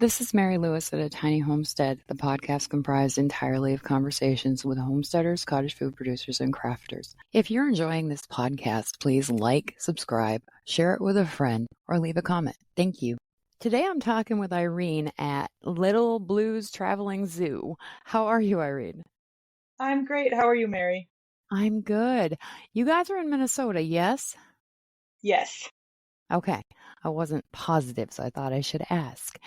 This is Mary Lewis at A Tiny Homestead, the podcast comprised entirely of conversations with homesteaders, cottage food producers, and crafters. If you're enjoying this podcast, please like, subscribe, share it with a friend, or leave a comment. Thank you. Today I'm talking with Irene at Little Blues Traveling Zoo. How are you, Irene? I'm great. How are you, Mary? I'm good. You guys are in Minnesota, yes? Yes. Okay. I wasn't positive, so I thought I should ask.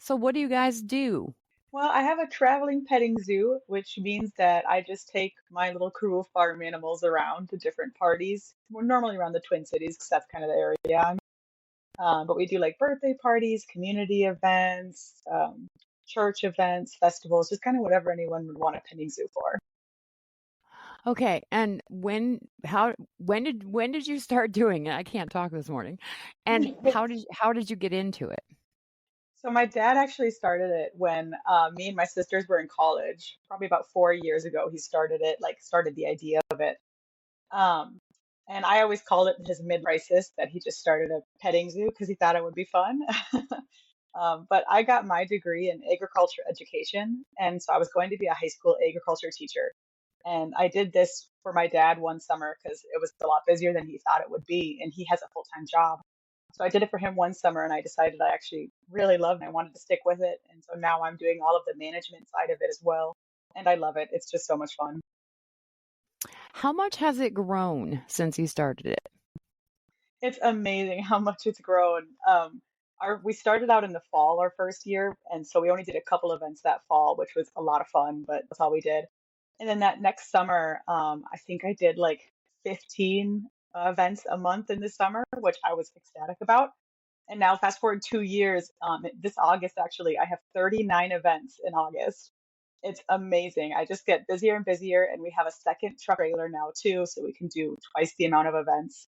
So what do you guys do? Well, I have a traveling petting zoo, which means that I just take my little crew of farm animals around to different parties. We're normally around the Twin Cities because that's kind of the area I'm. But we do like birthday parties, community events, church events, festivals, just kind of whatever anyone would want a petting zoo for. Okay, and when did you start doing it? I can't talk this morning. And how did you get into it? So my dad actually started it when me and my sisters were in college, probably about 4 years ago. He started it, started the idea of it. Um, and I always called it his mid-crisis that he just started a petting zoo because he thought it would be fun. But I got my degree in agriculture education, and so I was going to be a high school agriculture teacher. And I did this for my dad one summer because it was a lot busier than he thought it would be, and he has a full-time job. So I did it for him one summer, and I decided I actually really loved it. I wanted to stick with it, and so now I'm doing all of the management side of it as well, and I love it. It's just so much fun. How much has it grown since you started it? It's amazing how much it's grown. We started out in the fall our first year, and so we only did a couple events that fall, which was a lot of fun, but that's all we did. And then that next summer, I think I did like 15 events a month in the summer, which I was ecstatic about. And now, fast forward 2 years, this August actually, I have 39 events in August. It's amazing. I just get busier and busier, and we have a second truck trailer now too, so we can do twice the amount of events.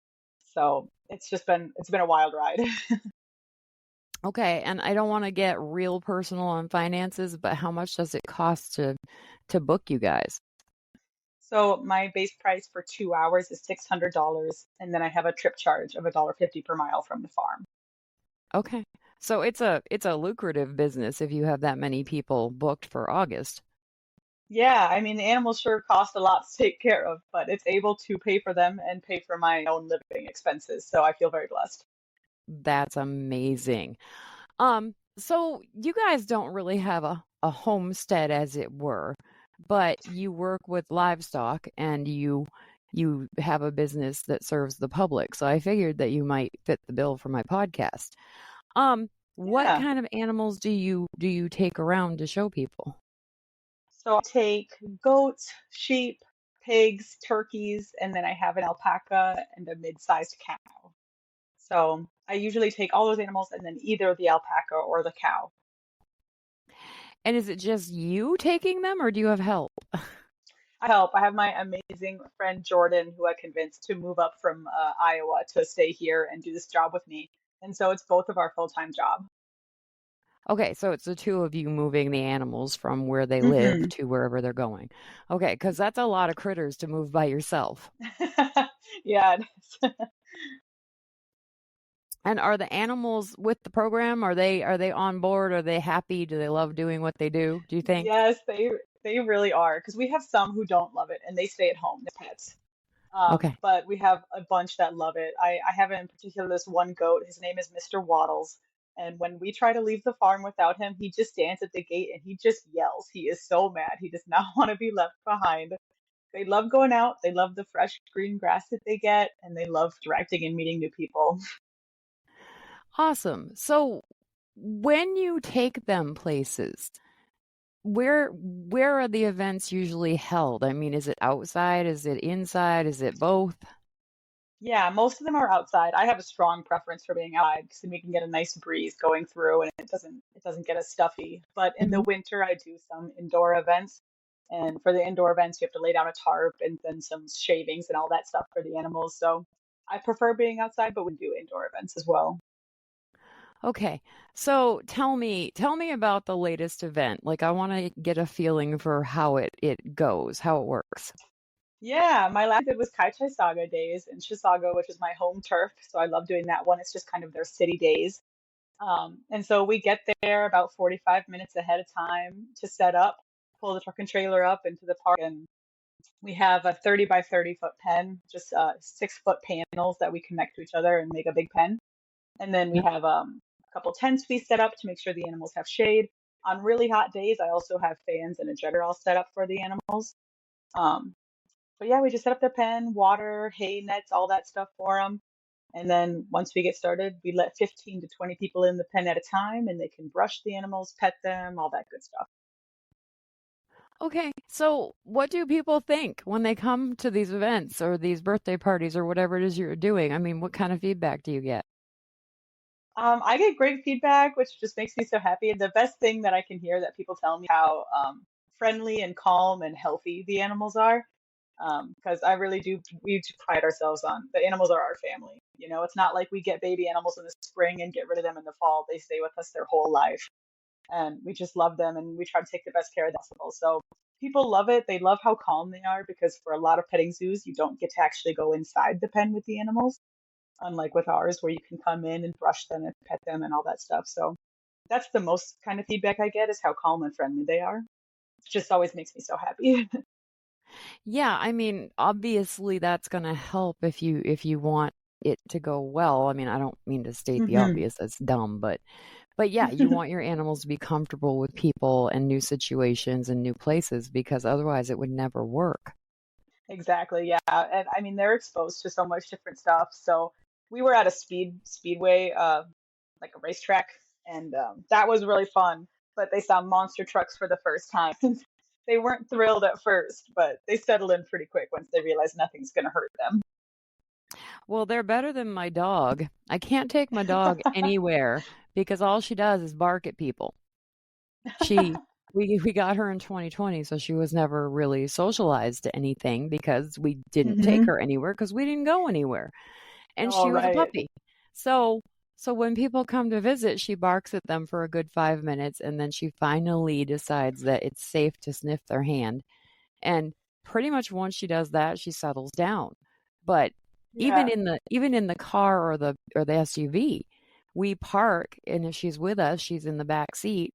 So it's been a wild ride. Okay, and I don't want to get real personal on finances, but how much does it cost to book you guys? So my base price for 2 hours is $600, and then I have a trip charge of $1.50 per mile from the farm. Okay. So it's a lucrative business if you have that many people booked for August. Yeah, I mean, the animals sure cost a lot to take care of, but it's able to pay for them and pay for my own living expenses. So I feel very blessed. That's amazing. So you guys don't really have a homestead as it were, but you work with livestock and you have a business that serves the public. So I figured that you might fit the bill for my podcast. What Yeah. kind of animals do you take around to show people? So I take goats, sheep, pigs, turkeys, and then I have an alpaca and a mid-sized cow. So I usually take all those animals and then either the alpaca or the cow. And is it just you taking them or do you have help? I help. I have my amazing friend Jordan, who I convinced to move up from Iowa to stay here and do this job with me. And so it's both of our full-time job. Okay, so it's the two of you moving the animals from where they live Hmm. to wherever they're going. Okay, because that's a lot of critters to move by yourself. Yeah, it is. And are the animals with the program? Are they on board? Are they happy? Do they love doing what they do you think? Yes, they really are. Because we have some who don't love it and they stay at home, the pets. Okay. But we have a bunch that love it. I have in particular this one goat. His name is Mr. Waddles. And when we try to leave the farm without him, he just stands at the gate and he just yells. He is so mad. He does not want to be left behind. They love going out. They love the fresh green grass that they get, and they love directing and meeting new people. Awesome. So when you take them places, where are the events usually held? I mean, is it outside? Is it inside? Is it both? Yeah, most of them are outside. I have a strong preference for being outside because then we can get a nice breeze going through and it doesn't get as stuffy. But in the Mhm. winter I do some indoor events. And for the indoor events you have to lay down a tarp and then some shavings and all that stuff for the animals. So I prefer being outside, but we do indoor events as well. Okay. So tell me about the latest event. Like I want to get a feeling for how it goes, how it works. Yeah, my last bid was Saga Days in Chisago, which is my home turf. So I love doing that one. It's just kind of their city days. And so we get there about 45 minutes ahead of time to set up, pull the truck and trailer up into the park, and we have a 30 by 30 foot pen, just 6 foot panels that we connect to each other and make a big pen. And then we Yep. have a couple tents we set up to make sure the animals have shade. On really hot days, I also have fans and a jetter all set up for the animals. Um, but yeah, we just set up their pen, water, hay nets, all that stuff for them. And then once we get started, we let 15 to 20 people in the pen at a time, and they can brush the animals, pet them, all that good stuff. Okay, so what do people think when they come to these events or these birthday parties or whatever it is you're doing? I mean, what kind of feedback do you get? I get great feedback, which just makes me so happy. And the best thing that I can hear that people tell me how friendly and calm and healthy the animals are. Because I really do, we do pride ourselves on the animals are our family. You know, it's not like we get baby animals in the spring and get rid of them in the fall. They stay with us their whole life, and we just love them, and we try to take the best care of them possible. So people love it. They love how calm they are because for a lot of petting zoos, you don't get to actually go inside the pen with the animals, unlike with ours where you can come in and brush them and pet them and all that stuff. So that's the most kind of feedback I get is how calm and friendly they are. It just always makes me so happy. Yeah, I mean, obviously that's going to help if you want it to go well. I mean, I don't mean to state the Hmm. obvious, that's dumb, but yeah, you want your animals to be comfortable with people and new situations and new places because otherwise it would never work. Exactly, yeah. And I mean they're exposed to so much different stuff. So we were at a speedway, like a racetrack, and that was really fun. But they saw monster trucks for the first time. They weren't thrilled at first, but they settled in pretty quick once they realized nothing's gonna hurt them. Well, they're better than my dog. I can't take my dog anywhere because all she does is bark at people. She we got her in 2020, so she was never really socialized to anything because we didn't take Hmm. her anywhere because we didn't go anywhere. And All she was a right. puppy. So when people come to visit, she barks at them for a good 5 minutes and then she finally decides that it's safe to sniff their hand. And pretty much once she does that, she settles down. But Yeah. even in the car or the SUV, we park and if she's with us, she's in the back seat.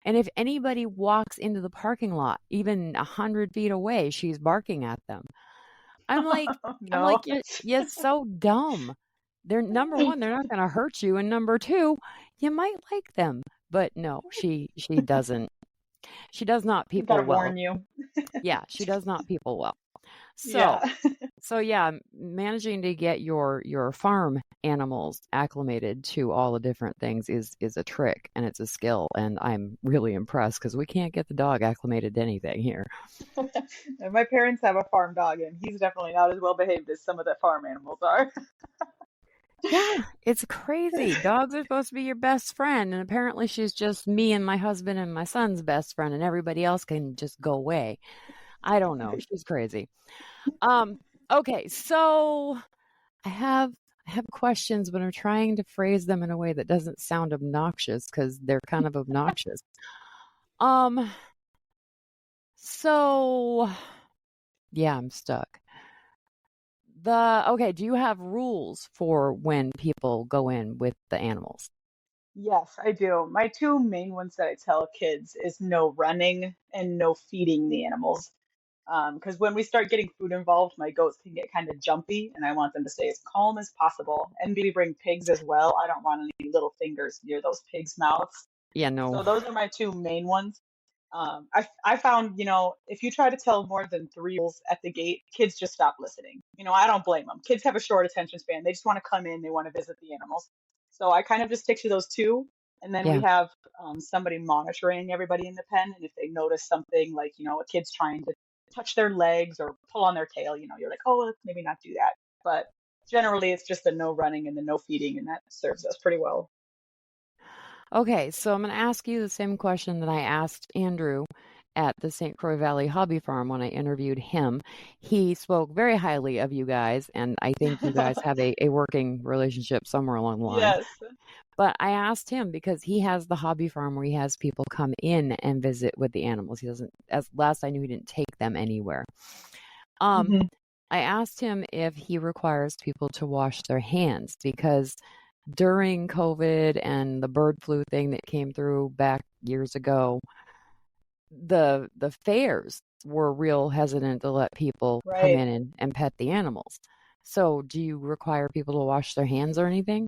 And if anybody walks into the parking lot, even 100 feet away, she's barking at them. I'm like I'm No. like, you're so dumb. They're number one, they're not gonna hurt you, and number two, you might like them. But no, she doesn't. She does not Gotta people well. warn you. Yeah, she does not people well. So Yeah. so yeah, managing to get your farm animals acclimated to all the different things is a trick and it's a skill, and I'm really impressed because we can't get the dog acclimated to anything here. And my parents have a farm dog, and he's definitely not as well behaved as some of the farm animals are. Yeah, it's crazy. Dogs are supposed to be your best friend, and apparently she's just me and my husband and my son's best friend, and everybody else can just go away. I don't know. She's crazy. Um, okay, so I have I have questions, but I'm trying to phrase them in a way that doesn't sound obnoxious because they're kind of obnoxious. Um, so yeah, I'm stuck. Okay, do you have rules for when people go in with the animals? Yes, I do. My two main ones that I tell kids is no running and no feeding the animals. Because when we start getting food involved, my goats can get kind of jumpy, and I want them to stay as calm as possible. And maybe bring pigs as well. I don't want any little fingers near those pigs' mouths. Yeah, So no. those are my two main ones. I found, if you try to tell more than three rules at the gate, kids just stop listening. I don't blame them. Kids have a short attention span. They just want to come in, they want to visit the animals. So I kind of just stick to those two. And then we Yeah. have somebody monitoring everybody in the pen. And if they notice something like, a kid's trying to touch their legs or pull on their tail, you're like, oh, let's maybe not do that. But generally, it's just the no running and the no feeding, and that serves us pretty well. Okay, so I'm going to ask you the same question that I asked Andrew at the St. Croix Valley Hobby Farm when I interviewed him. He spoke very highly of you guys, and I think you guys have a working relationship somewhere along the lines. Yes. But I asked him because he has the hobby farm where he has people come in and visit with the animals. He doesn't, as last I knew, he didn't take them anywhere. Um, Hmm. I asked him if he requires people to wash their hands because during COVID and the bird flu thing that came through back years ago, the fairs were real hesitant to let people come Right. in and pet the animals. So do you require people to wash their hands or anything?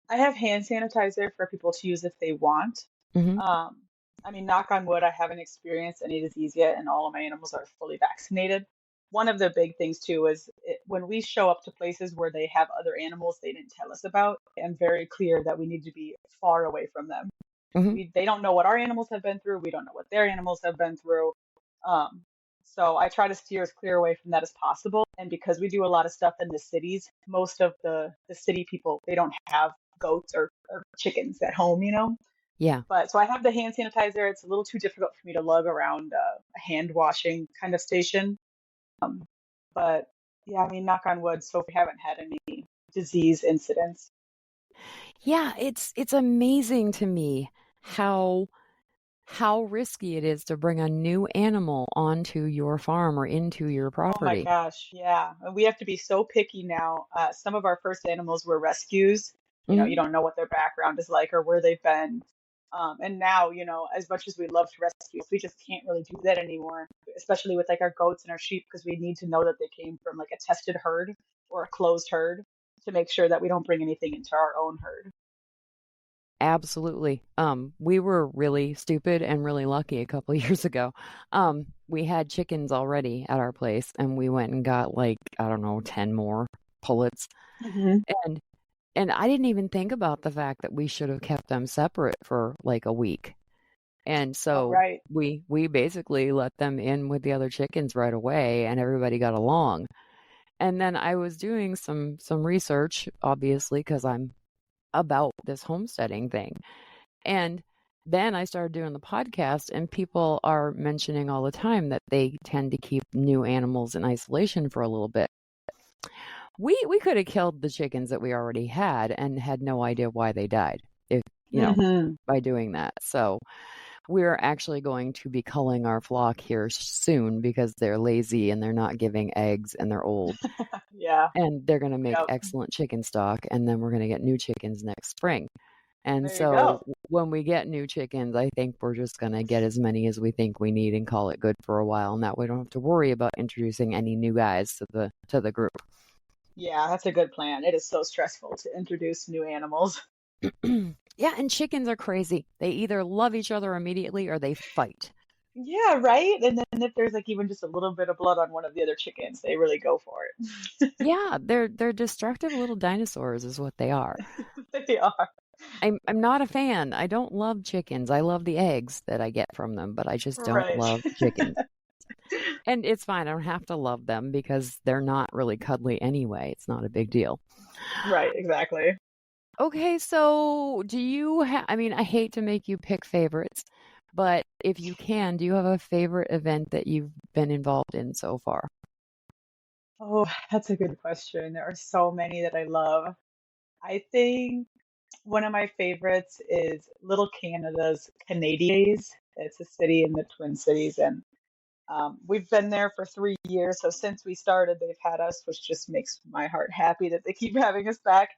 I have hand sanitizer for people to use if they want. Hmm. Um, I mean, knock on wood, I haven't experienced any disease yet, and all of my animals are fully vaccinated. One of the big things too is when we show up to places where they have other animals they didn't tell us about, I'm very clear that we need to be far away from them. Hmm. They don't know what our animals have been through. We don't know what their animals have been through. Um, so I try to steer as clear away from that as possible. And because we do a lot of stuff in the cities, most of the city people, they don't have goats or chickens at home, you know? Yeah. But so I have the hand sanitizer. It's a little too difficult for me to lug around a hand washing kind of station. Um, but yeah, I mean, knock on wood, so we haven't had any disease incidents. Yeah, it's amazing to me how risky it is to bring a new animal onto your farm or into your Oh my property. gosh, yeah. And we have to be so picky now. Some of our first animals were rescues. You know, Hmm. you don't know what their background is like or where they've been. And now, as much as we love to rescue, we just can't really do that anymore, especially with like our goats and our sheep, because we need to know that they came from like a tested herd or a closed herd to make sure that we don't bring anything into our own herd. Absolutely. We were really stupid and really lucky a couple years ago. We had chickens already at our place, and we went and got like, I don't know, 10 more pullets. Hmm. And I didn't even think about the fact that we should have kept them separate for like a week. And Oh, so right. we basically let them in with the other chickens right away, and everybody got along. And then I was doing some research, obviously, because I'm about this homesteading thing. And then I started doing the podcast, and people are mentioning all the time that they tend to keep new animals in isolation for a little bit. We could have killed the chickens that we already had and had no idea why they died, if Hmm. by doing that. So we're actually going to be culling our flock here soon because they're lazy and they're not giving eggs and they're old. Yeah. And they're going to make Yep. excellent chicken stock, and then we're going to get new chickens next spring. And There you so go. when we get new chickens, I think we're just going to get as many as we think we need and call it good for a while. And that way we don't have to worry about introducing any new guys to the group. Yeah, that's a good plan. It is so stressful to introduce new animals. Yeah, and chickens are crazy. They either love each other immediately or they fight. Yeah, right. And then if there's like even just a little bit of blood on one of the other chickens, they really go for it. Yeah, they're destructive little dinosaurs is what they are. They are. I'm not a fan. I don't love chickens. I love the eggs that I get from them, but I just don't Right. love chickens. And it's fine. I don't have to love them because they're not really cuddly anyway. It's not a big deal. Right, exactly. Okay, so do you have, I mean, I hate to make you pick favorites, but if you can, do you have a favorite event that you've been involved in so far? Oh, that's a good question. There are so many that I love. I think one of my favorites is Little Canada's Canadians. It's a city in the Twin Cities, and we've been there for 3 years. So since we started, they've had us, which just makes my heart happy that they keep having us back.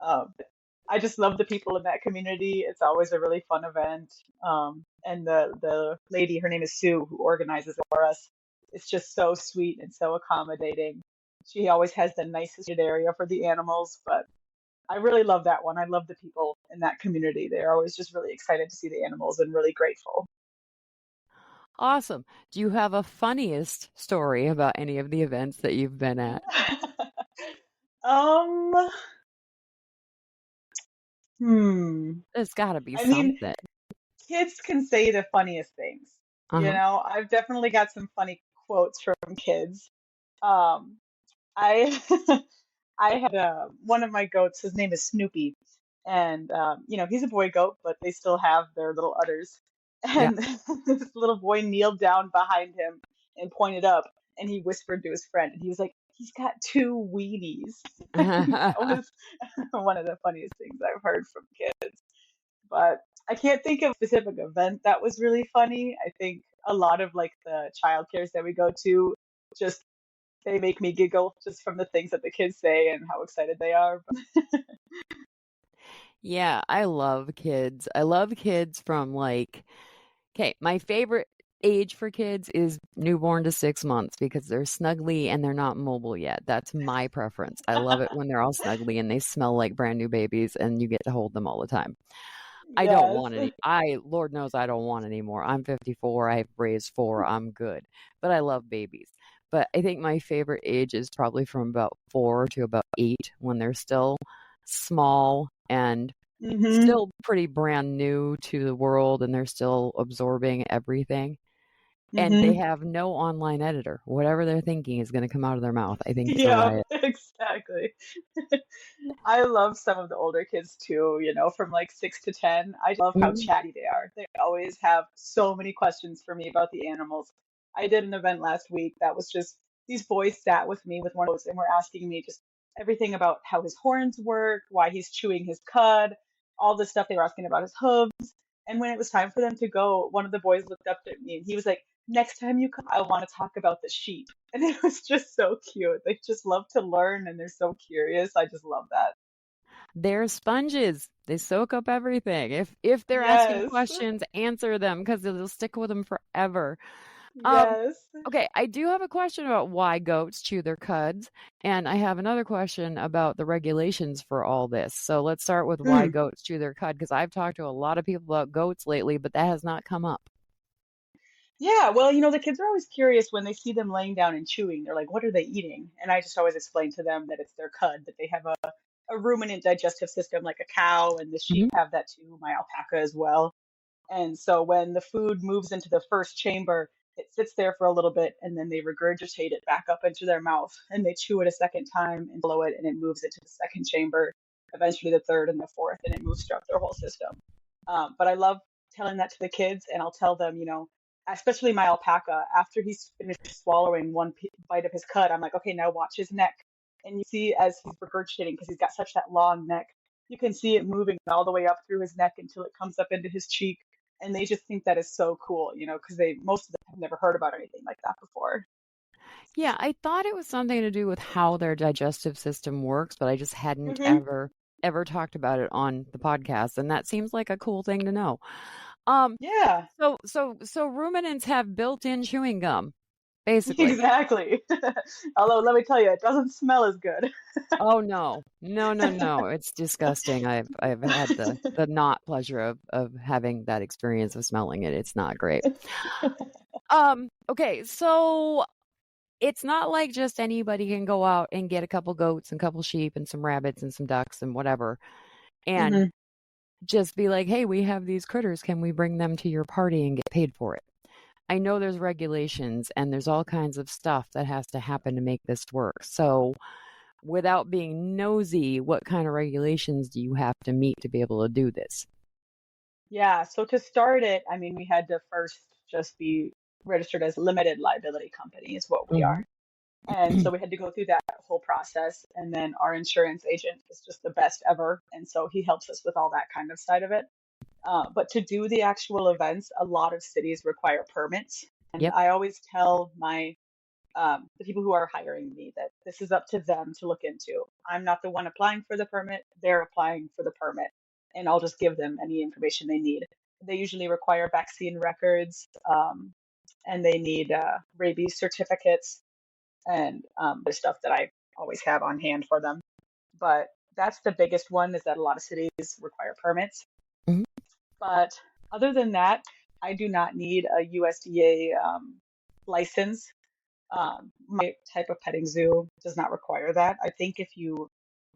Um, I just love the people in that community. It's always a really fun event. And the lady, her name is Sue, who organizes it for us. It's just so sweet and so accommodating. She always has the nicest area for the animals, but I really love that one. I love the people in that community. They're always just really excited to see the animals and really grateful. Awesome. Do you have a funniest story about any of the events that you've been at? Um, hmm. There's got to be I mean, something. kids can say the funniest things. Uh-huh. I've definitely got some funny quotes from kids. Um, I I had one of my goats. His name is Snoopy, and he's a boy goat, but they still have their little udders. Yeah. And this little boy kneeled down behind him and pointed up, and he whispered to his friend, and he was like, "He's got two weenies." And that was one of the funniest things I've heard from kids. But I can't think of a specific event that was really funny. I think a lot of like the child cares that we go to just they make me giggle just from the things that the kids say and how excited they are. Yeah, I love kids. I love kids from like, okay, my favorite age for kids is newborn to 6 months because they're snuggly and they're not mobile yet. That's my preference. I love it when they're all snuggly and they smell like brand new babies and you get to hold them all the time. I don't Yes. want any. Lord knows I don't want any more. I'm 54. I've raised four. I'm good. But I love babies. But I think my favorite age is probably from about 4 to about 8 when they're still small and Hmm. still pretty brand new to the world and they're still absorbing everything. And they Hmm. have no online editor. Whatever they're thinking is going to come out of their mouth. I think it's a Yeah, riot. exactly. I love some of the older kids too, from like 6 to 10. I love how Mhm. chatty they are. They always have so many questions for me about the animals. I did an event last week that was just these boys sat with me with one of those and were asking me just everything about how his horns work, why he's chewing his cud, all the stuff they were asking about his hooves. And when it was time for them to go, one of the boys looked up at me and he was like, "Next time you come, I want to talk about the sheep." And it was just so cute. They just love to learn and they're so curious. I just love that. They're sponges. They soak up everything. If they're asking Yes. questions, answer them because they'll stick with them forever. Um, Yes. okay, I do have a question about why goats chew their cuds, and I have another question about the regulations for all this. So let's start with why Mm. goats chew their cud, because I've talked to a lot of people about goats lately, but that has not come up. Yeah, well, the kids are always curious when they see them laying down and chewing. They're like, what are they eating? And I just always explain to them that it's their cud, that they have a ruminant digestive system like a cow, and the sheep Hmm. have that too, my alpaca as well. And so when the food moves into the first chamber, it sits there for a little bit and then they regurgitate it back up into their mouth and they chew it a second time and blow it and it moves it to the second chamber, eventually the third and the fourth, and it moves throughout their whole system. But I love telling that to the kids, and I'll tell them, especially my alpaca, after he's finished swallowing one bite of his cud, I'm like, okay, now watch his neck. And you see as he's regurgitating, because he's got such that long neck, you can see it moving all the way up through his neck until it comes up into his cheek. And they just think that is so cool, because most of them have never heard about anything like that before. Yeah, I thought it was something to do with how their digestive system works, but I just hadn't Hmm. ever talked about it on the podcast, and that seems like a cool thing to know. Um, Yeah, so ruminants have built-in chewing gum, basically. exactly. Although, let me tell you, it doesn't smell as good. Oh no. No, no, no. It's disgusting. I've had the not pleasure of having that experience of smelling it. It's not great. Okay, so it's not like just anybody can go out and get a couple goats and a couple sheep and some rabbits and some ducks and whatever and Hmm. just be like, "Hey, we have these critters. Can we bring them to your party and get paid for it?" I know there's regulations and there's all kinds of stuff that has to happen to make this work. So, without being nosy, what kind of regulations do you have to meet to be able to do this? Yeah, so to start it, I mean, we had to first just be registered as limited liability company is what we Mhm. are. And so we had to go through that whole process. And then our insurance agent is just the best ever. And so he helps us with all that kind of side of it. But to do the actual events, a lot of cities require permits. And Yep. I always tell the people who are hiring me that this is up to them to look into. I'm not the one applying for the permit, they're applying for the permit. And I'll just give them any information they need. They usually require vaccine records, and they need rabies certificates and the stuff that I always have on hand for them. But that's the biggest one is that a lot of cities require permits. Mhm. But other than that, I do not need a USDA license. My type of petting zoo does not require that.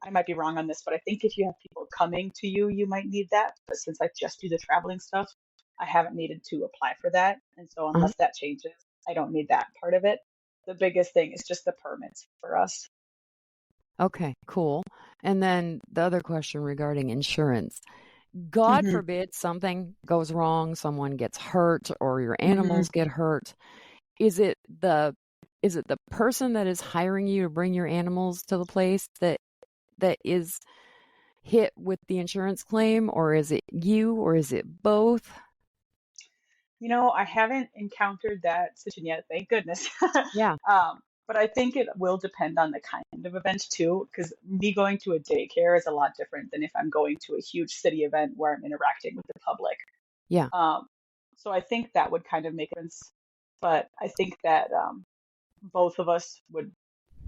I might be wrong on this, but I think if you have people coming to you, you might need that. But since I just do the traveling stuff, I haven't needed to apply for that. And so Uh-huh. unless that changes, I don't need that part of it. The biggest thing is just the permits for us. Okay, cool. And then the other question regarding insurance. God Hmm. forbid something goes wrong, someone gets hurt or your Hmm. animals get hurt. Is it the is it the person that is hiring you to bring your animals to the place that is hit with the insurance claim, or is it you, or is it both? I haven't encountered that situation yet, thank goodness. Yeah. um, But I think it will depend on the kind of event too, because me going to a daycare is a lot different than if I'm going to a huge city event where I'm interacting with the public. Yeah. Um, so I think that would kind of make sense. But I think that both of us would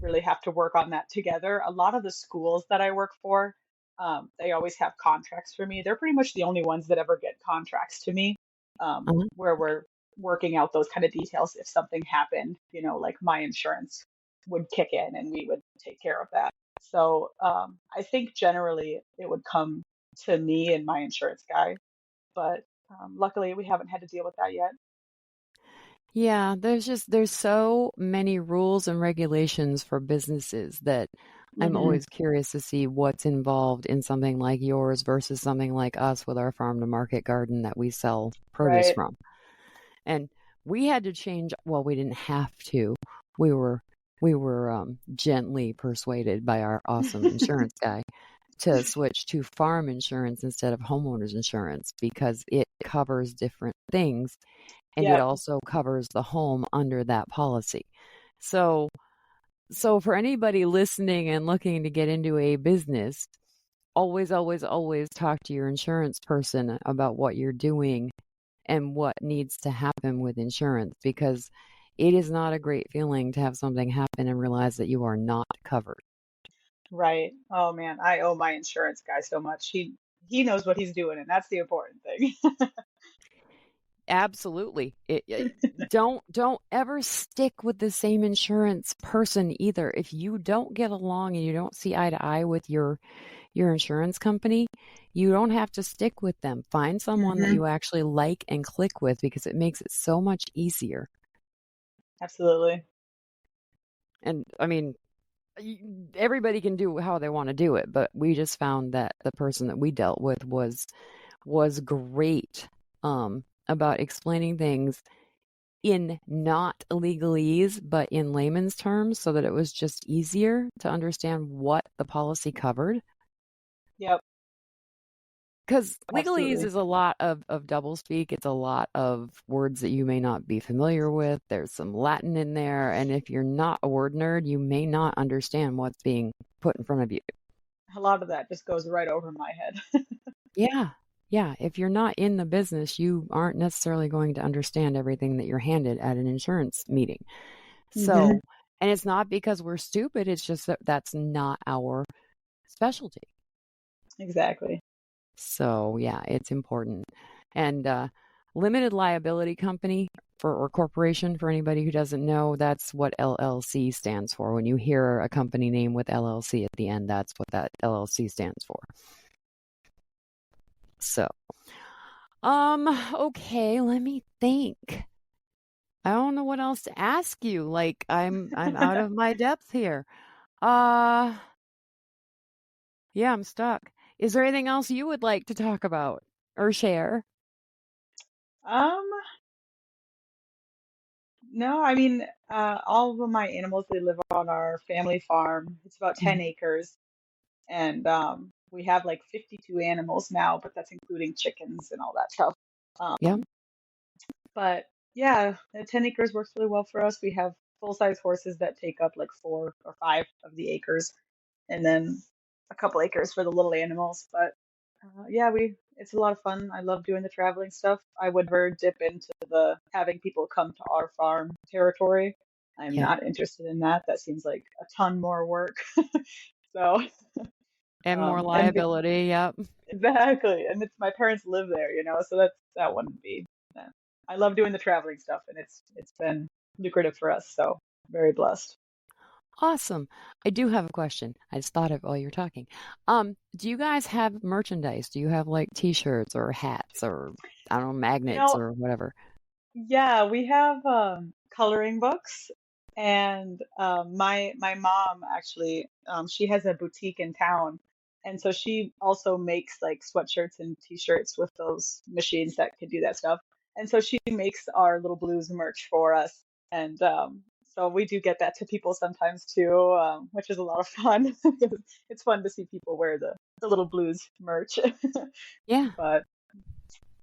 really have to work on that together. A lot of the schools that I work for, they always have contracts for me. They're pretty much the only ones that ever get contracts to me, Uh-huh. where we're working out those kind of details. If something happened, like my insurance would kick in and we would take care of that. So I think generally it would come to me and my insurance guy, but luckily we haven't had to deal with that yet. Yeah, there's so many rules and regulations for businesses that I'm Hmm. always curious to see what's involved in something like yours versus something like us with our farm to market garden that we sell produce Right. from. And we had to change, well, we didn't have to. We were gently persuaded by our awesome insurance guy to switch to farm insurance instead of homeowners insurance because it covers different things and it Yep. also covers the home under that policy. So for anybody listening and looking to get into a business, always, always, always talk to your insurance person about what you're doing and what needs to happen with insurance because it is not a great feeling to have something happen and realize that you are not covered. Right. Oh man, I owe my insurance guy so much. He knows what he's doing, and that's the important thing. Absolutely. Don't ever stick with the same insurance person either. If you don't get along and you don't see eye to eye with your insurance company, you don't have to stick with them. Find someone that Hmm. you actually like and click with because it makes it so much easier. Absolutely. And I mean, everybody can do how they want to do it, but we just found that the person that we dealt with was great about explaining things in not legalese, but in layman's terms, so that it was just easier to understand what the policy covered. Yep. Because legalese Absolutely. is a lot of doublespeak. It's a lot of words that you may not be familiar with. There's some Latin in there. And if you're not a word nerd, you may not understand what's being put in front of you. A lot of that just goes right over my head. Yeah. Yeah. If you're not in the business, you aren't necessarily going to understand everything that you're handed at an insurance meeting. Hmm. So, and it's not because we're stupid. It's just that that's not our specialty. Exactly. So yeah, it's important. And limited liability company or corporation, for anybody who doesn't know, that's what LLC stands for. When you hear a company name with LLC at the end, that's what that LLC stands for. So, okay, let me think. I don't know what else to ask you. Like I'm out of my depth here. Uh yeah, I'm stuck. Is there anything else you would like to talk about or share? Um, no, I mean, all of my animals, they live on our family farm. It's about 10 Mhm. acres, and we have like 52 animals now, but that's including chickens and all that stuff. Yeah. Um, but yeah, the 10 acres works really well for us. We have full-size horses that take up like 4 or 5 of the acres, and then a couple acres for the little animals. But yeah, we it's a lot of fun. I love doing the traveling stuff. I would never dip into the having people come to our farm territory. I'm Yeah. not interested in that. That seems like a ton more work. So, And more and liability. Yep. exactly, and it's my parents live there, so that wouldn't be. I love doing the traveling stuff, and it's been lucrative for us. So very blessed. Awesome. I do have a question. I just thought of while you're talking. Do you guys have merchandise? Do you have like t-shirts or hats or I don't know, You magnets know, or whatever? Yeah, we have coloring books, and my mom actually she has a boutique in town, and so she also makes like sweatshirts and t-shirts with those machines that can do that stuff. And so she makes our little blues merch for us, and so we do get that to people sometimes too, which is a lot of fun. It's fun to see people wear the little blues merch. Yeah. But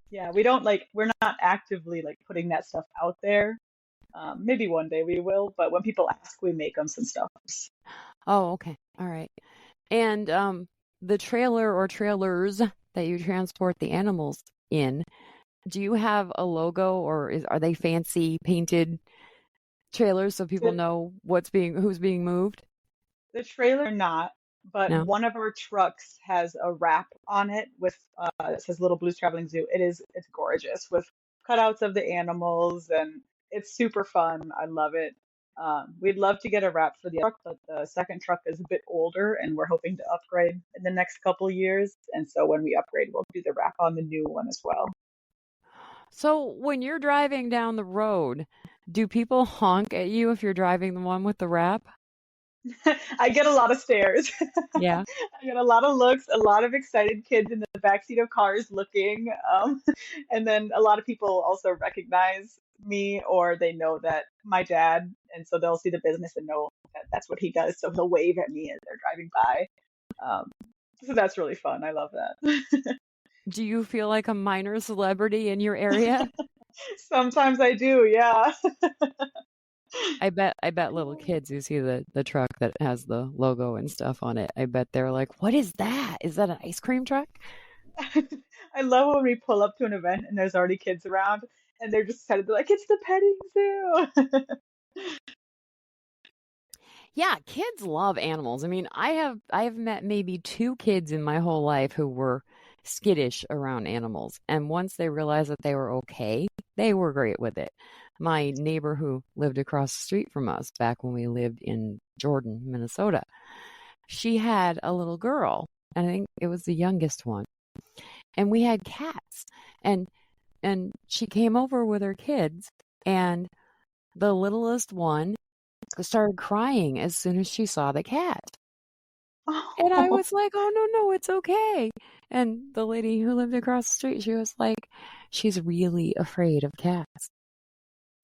yeah, we're not actively like putting that stuff out there. Maybe one day we will, but when people ask, we make them some stuffs. Oh, okay. All right. And the trailer or trailers that you transport the animals in, do you have a logo or are they fancy painted trailers so people The, know who's being moved? the trailer not, but No. one of our trucks has a wrap on it with it says Little Blues Traveling Zoo. It's gorgeous with cutouts of the animals and it's super fun. I love it. We'd love to get a wrap for the truck, but the second truck is a bit older and we're hoping to upgrade in the next couple years. And so when we upgrade, we'll do the wrap on the new one as well. So when you're driving down the road, do people honk at you if you're driving the one with the wrap? I get a lot of stares. Yeah. I get a lot of looks, a lot of excited kids in the backseat of cars looking. And then a lot of people also recognize me or they know that my dad, and so they'll see the business and know that that's what he does. So he'll wave at me as they're driving by. Um, so that's really fun. I love that. Do you feel like a minor celebrity in your area? Sometimes I do, yeah. I bet little kids who see the truck that has the logo and stuff on it, I bet they're like, "What is that? Is that an ice cream truck?" I love when we pull up to an event and there's already kids around and they're just excited. They're like, it's the petting zoo. Yeah, kids love animals. I mean, I have met maybe two kids in my whole life who were skittish around animals, and once they realized that they were okay, they were great with it. My neighbor who lived across the street from us back when we lived in Jordan, Minnesota, she had a little girl, and I think it was the youngest one, and we had cats, and she came over with her kids, and the littlest one started crying as soon as she saw the cat. And I Oh, was like, "Oh, no, no, it's okay." And the lady who lived across the street, she was like, "She's really afraid of cats."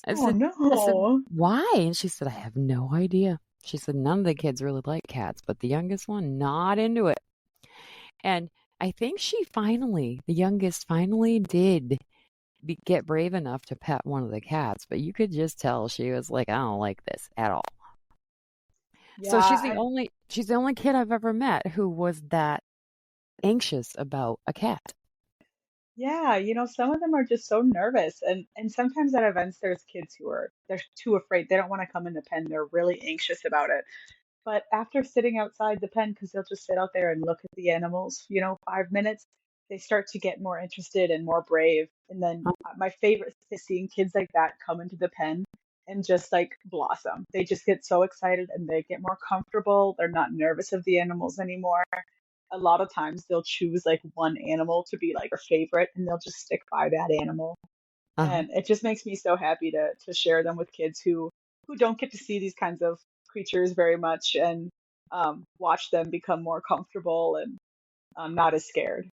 I oh said, I said, no. "Why?" And she said, "I have no idea." She said, "None of the kids really like cats, but the youngest one, not into it." And I think the youngest finally did get brave enough to pet one of the cats, but you could just tell she was like, "I don't like this at all." So Yeah, she's the only kid I've ever met who was that anxious about a cat. yeah, some of them are just so nervous and sometimes at events there's kids they're too afraid. They don't want to come in the pen. They're really anxious about it. But after sitting outside the pen, because they'll just sit out there and look at the animals, 5 minutes, they start to get more interested and more brave. And then my favorite is seeing kids like that come into the pen and just like blossom. They just get so excited and they get more comfortable. They're not nervous of the animals anymore. A lot of times they'll choose like one animal to be like their favorite and they'll just stick by that animal. Uh-huh. And it just makes me so happy to share them with kids who don't get to see these kinds of creatures very much and watch them become more comfortable and not as scared.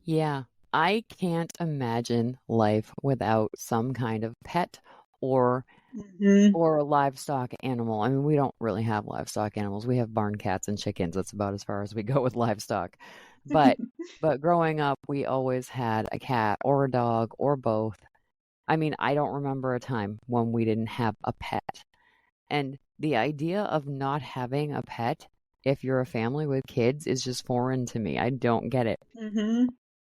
Yeah, I can't imagine life without some kind of pet or Hmm. or livestock animal. I mean, we don't really have livestock animals. We have barn cats and chickens. That's about as far as we go with livestock. But growing up, we always had a cat or a dog or both. I mean, I don't remember a time when we didn't have a pet. And the idea of not having a pet, if you're a family with kids, is just foreign to me. I don't get it. Hmm.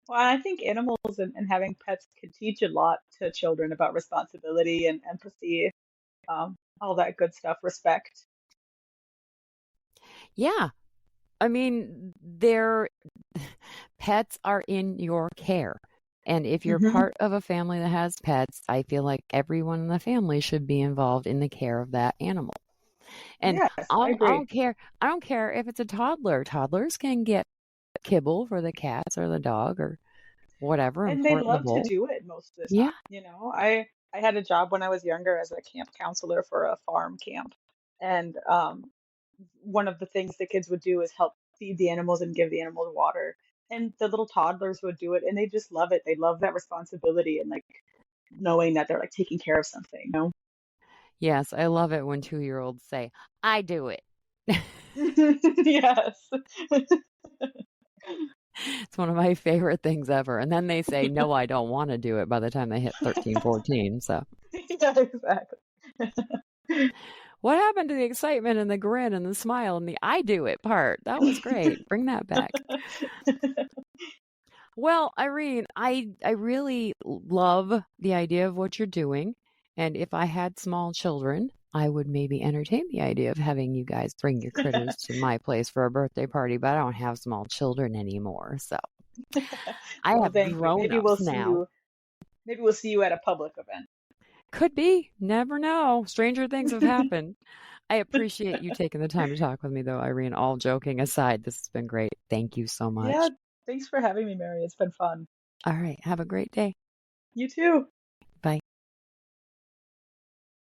Well, I think animals and having pets can teach a lot to children about responsibility and empathy, all that good stuff, respect. Yeah. I mean, their pets are in your care. And if you're Hmm. part of a family that has pets, I feel like everyone in the family should be involved in the care of that animal. And Yes, I I agree. don't care. I don't care if it's a toddler. Toddlers can get kibble for the cats or the dog or whatever and And they pour it in the love to bowl. do it most of the Yeah. time. I had a job when I was younger as a camp counselor for a farm camp, and one of the things the kids would do is help feed the animals and give the animals water. And the little toddlers would do it, and they just love it. They love that responsibility and like knowing that they're like taking care of something. Yes, I love it when 2-year-olds say, "I do it." Yes. It's one of my favorite things ever. And then they say, no, I don't want to do it by the time they hit 13, 14. So Yeah, exactly. what happened to the excitement and the grin and the smile and the I do it part? That was great. Bring that back. Well, Irene, I really love the idea of what you're doing. And if I had small children, I would maybe entertain the idea of having you guys bring your critters to my place for a birthday party, but I don't have small children anymore. So I Well, have thank you. grown-ups now. Maybe we'll see you at a public event. Could be. Never know. Stranger things have happened. I appreciate you taking the time to talk with me, though, Irene. All joking aside, this has been great. Thank you so Yeah, much. thanks for having me, Mary. It's been fun. All right. Have a great day. You too.